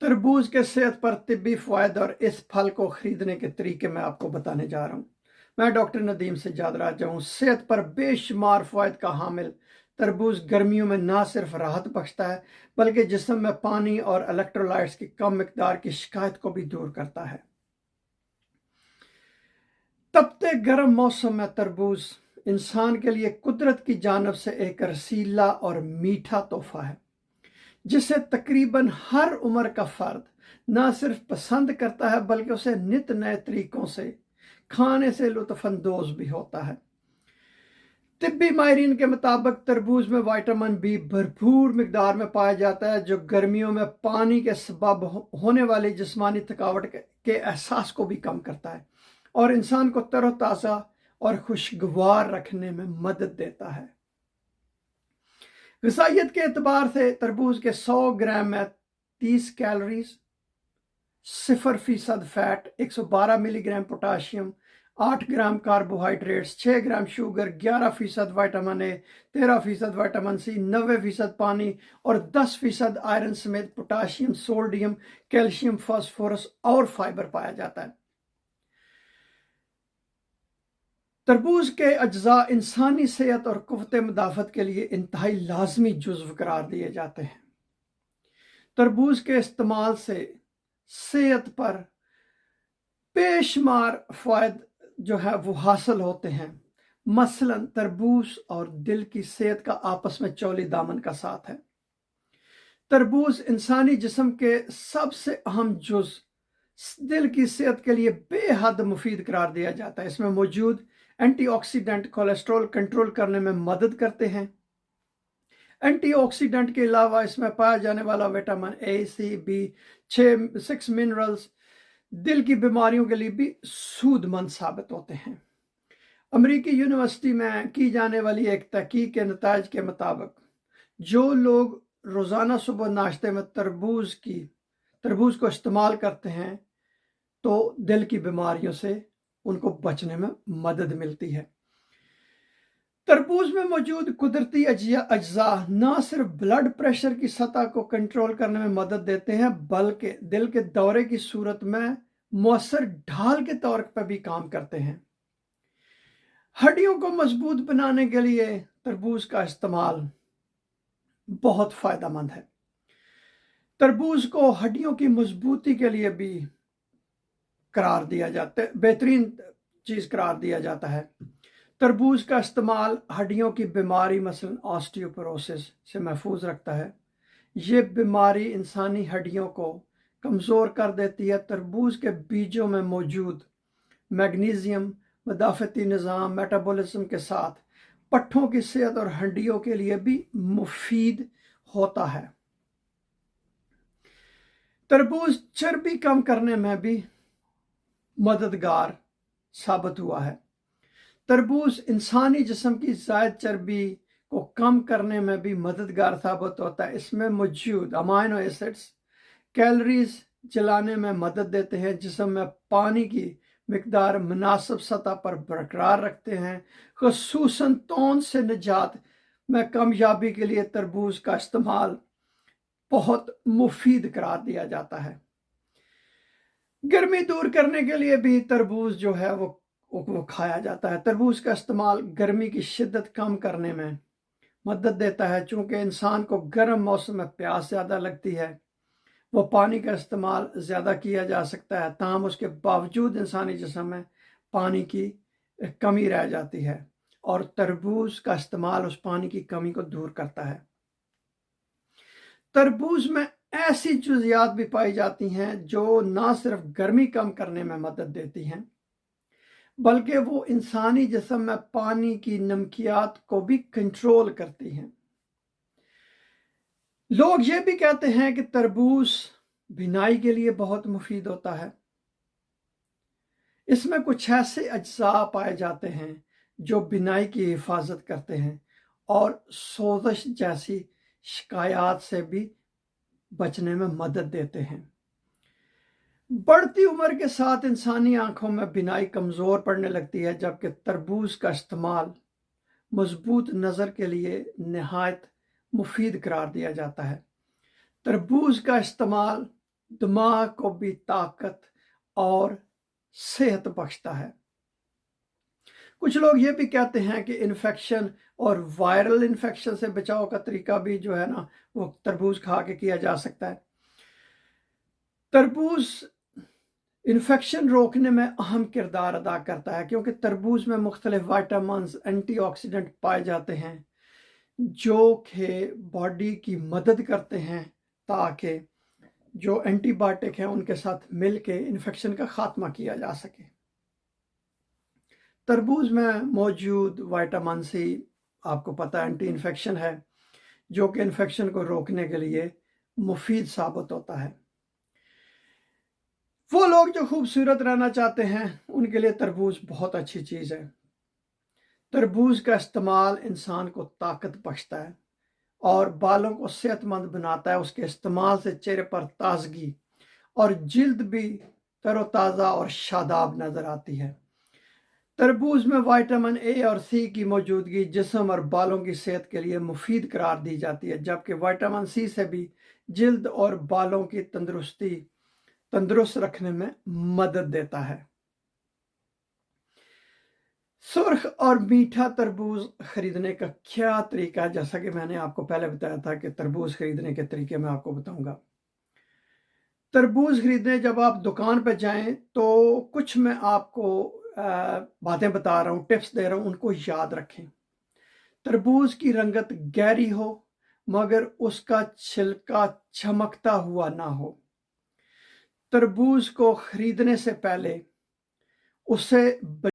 तरबूज के सेहत पर तिब्बी फ़वायद और इस फल को खरीदने के तरीके मैं आपको बताने जा रहा हूँ। मैं डॉक्टर नदीम सज्जाद राजा हूँ। सेहत पर बेशुमार फ़वायद का हामिल तरबूज गर्मियों में ना सिर्फ राहत बख्शता है बल्कि जिस्म में पानी और इलेक्ट्रोलाइट्स की कम मिकदार की शिकायत को भी दूर करता है। तपते गर्म मौसम में तरबूज इंसान के लिए कुदरत की जानब से एक रसीला और मीठा तोहफा है जिसे तकरीबन हर उम्र का फर्द न सिर्फ पसंद करता है बल्कि उसे नित नए तरीकों से खाने से लुत्फानंदोज भी होता है। तिब्बी माहिरीन के मुताबिक तरबूज में विटामिन बी भरपूर मिकदार में पाया जाता है जो गर्मियों में पानी के सबब होने वाली जिस्मानी थकावट के एहसास को भी कम करता है और इंसान को तरोताज़ा और खुशगवार रखने में मदद देता है। ग़िज़ाइयत के एतबार से तरबूज के 100 ग्राम में 30 calories, 0% fat, 112 milligram potassium, 8 gram carbohydrates, 6 gram sugar, 11% vitamin A, 13% vitamin C, 90% पानी और 10% आयरन समेत पोटाशियम, सोडियम, कैल्शियम, फास्फोरस और फाइबर पाया जाता है। तरबूज के अज्जा इंसानी सेहत और क़ुव्वत मुदाफ़त के लिए इंतहाई लाजमी जुज़्व करार दिए जाते हैं। तरबूज के इस्तेमाल से सेहत पर बेशुमार फ़वायद जो है वो हासिल होते हैं। मसलन तरबूज और दिल की सेहत का आपस में चौली दामन का साथ है। तरबूज इंसानी जिस्म के सबसे अहम जुज़ दिल की सेहत के लिए बेहद मुफीद करार दिया जाता है। इसमें मौजूद एंटीऑक्सीडेंट कोलेस्ट्रॉल कंट्रोल करने में मदद करते हैं। एंटीऑक्सीडेंट के अलावा इसमें पाया जाने वाला vitamin A, C, B, 6 minerals दिल की बीमारियों के लिए भी सूदमंद साबित होते हैं। अमेरिकी यूनिवर्सिटी में की जाने वाली एक तहकीक के नताज के मुताबिक जो लोग रोज़ाना सुबह नाश्ते में तरबूज को इस्तेमाल करते हैं तो दिल की बीमारियों से उनको बचने में मदद मिलती है। तरबूज में मौजूद कुदरती अज्जा न सिर्फ ब्लड प्रेशर की सतह को कंट्रोल करने में मदद देते हैं बल्कि दिल के दौरे की सूरत में मौसर ढाल के तौर पर भी काम करते हैं। हड्डियों को मजबूत बनाने के लिए तरबूज का इस्तेमाल बहुत फायदेमंद है। तरबूज को हड्डियों की मजबूती के लिए भी करार दिया जाता है, बेहतरीन चीज़ करार दिया जाता है। तरबूज का इस्तेमाल हड्डियों की बीमारी मसलन ऑस्टियोपोरोसिस से महफूज रखता है। ये बीमारी इंसानी हड्डियों को कमज़ोर कर देती है। तरबूज के बीजों में मौजूद मैग्नीशियम मदाफ़ती निज़ाम मेटाबॉलिज्म के साथ पट्ठों की सेहत और हड्डियों के लिए भी मुफीद होता है। तरबूज चर्बी कम करने में भी मददगार साबित हुआ है। तरबूज इंसानी जिस्म की ज़ायद चर्बी को कम करने में भी मददगार साबित होता है। इसमें मौजूद अमाइनो एसिड्स कैलोरीज जलाने में मदद देते हैं, जिस्म में पानी की मिकदार मुनासिब सतह पर बरकरार रखते हैं। खुसूसन तौन से निजात में कामयाबी के लिए तरबूज का इस्तेमाल बहुत मुफीद करार दिया जाता है। गर्मी दूर करने के लिए भी तरबूज जो है वो खाया जाता है। तरबूज का इस्तेमाल गर्मी की शिद्दत कम करने में मदद देता है। चूँकि इंसान को गर्म मौसम में प्यास ज़्यादा लगती है, वो पानी का इस्तेमाल ज़्यादा किया जा सकता है, ताहम उसके बावजूद इंसानी जिस्म में पानी की कमी रह जाती है और तरबूज का इस्तेमाल उस पानी की कमी को दूर करता है। तरबूज में ऐसी जुज़ियात भी पाई जाती हैं जो ना सिर्फ गर्मी कम करने में मदद देती हैं बल्कि वो इंसानी जिस्म में पानी की नमकियात को भी कंट्रोल करती हैं। लोग ये भी कहते हैं कि तरबूज बिनाई के लिए बहुत मुफीद होता है। इसमें कुछ ऐसे अज्जा पाए जाते हैं जो बिनाई की हिफाजत करते हैं और सोजश जैसी शिकायत से भी बचने में मदद देते हैं। बढ़ती उम्र के साथ इंसानी आंखों में बिनाई कमज़ोर पड़ने लगती है, जबकि तरबूज का इस्तेमाल मजबूत नज़र के लिए नहायत मुफीद करार दिया जाता है। तरबूज का इस्तेमाल दिमाग को भी ताकत और सेहत बख्शता है। कुछ लोग ये भी कहते हैं कि इन्फेक्शन और वायरल इन्फेक्शन से बचाव का तरीका भी जो है ना, वो तरबूज खा के किया जा सकता है। तरबूज इन्फेक्शन रोकने में अहम किरदार अदा करता है, क्योंकि तरबूज में मुख्तलिफ वाइटामिन, एंटीऑक्सीडेंट पाए जाते हैं जो कि बॉडी की मदद करते हैं ताकि जो एंटीबायोटिक हैं उनके साथ मिलके इन्फेक्शन का खात्मा किया जा सके। तरबूज में मौजूद विटामिन सी, आपको पता है, एंटी इन्फेक्शन है, जो कि इन्फेक्शन को रोकने के लिए मुफीद साबित होता है। वो लोग जो खूबसूरत रहना चाहते हैं उनके लिए तरबूज बहुत अच्छी चीज़ है। तरबूज का इस्तेमाल इंसान को ताकत बख्शता है और बालों को सेहतमंद बनाता है। उसके इस्तेमाल से चेहरे पर ताजगी और जिल्द भी तरोताज़ा और शादाब नज़र आती है। तरबूज में विटामिन ए और सी की मौजूदगी जिस्म और बालों की सेहत के लिए मुफीद करार दी जाती है, जबकि विटामिन सी से भी जिल्द और बालों की तंदुरुस्त रखने में मदद देता है। सुर्ख और मीठा तरबूज खरीदने का क्या तरीका है? जैसा कि मैंने आपको पहले बताया था कि तरबूज खरीदने के तरीके मैं आपको बताऊंगा। तरबूज खरीदने जब आप दुकान पर जाएं तो कुछ मैं आपको बातें बता रहा हूं, टिप्स दे रहा हूं, उनको याद रखें। तरबूज की रंगत गहरी हो मगर उसका छिलका चमकता हुआ ना हो। तरबूज को खरीदने से पहले उसे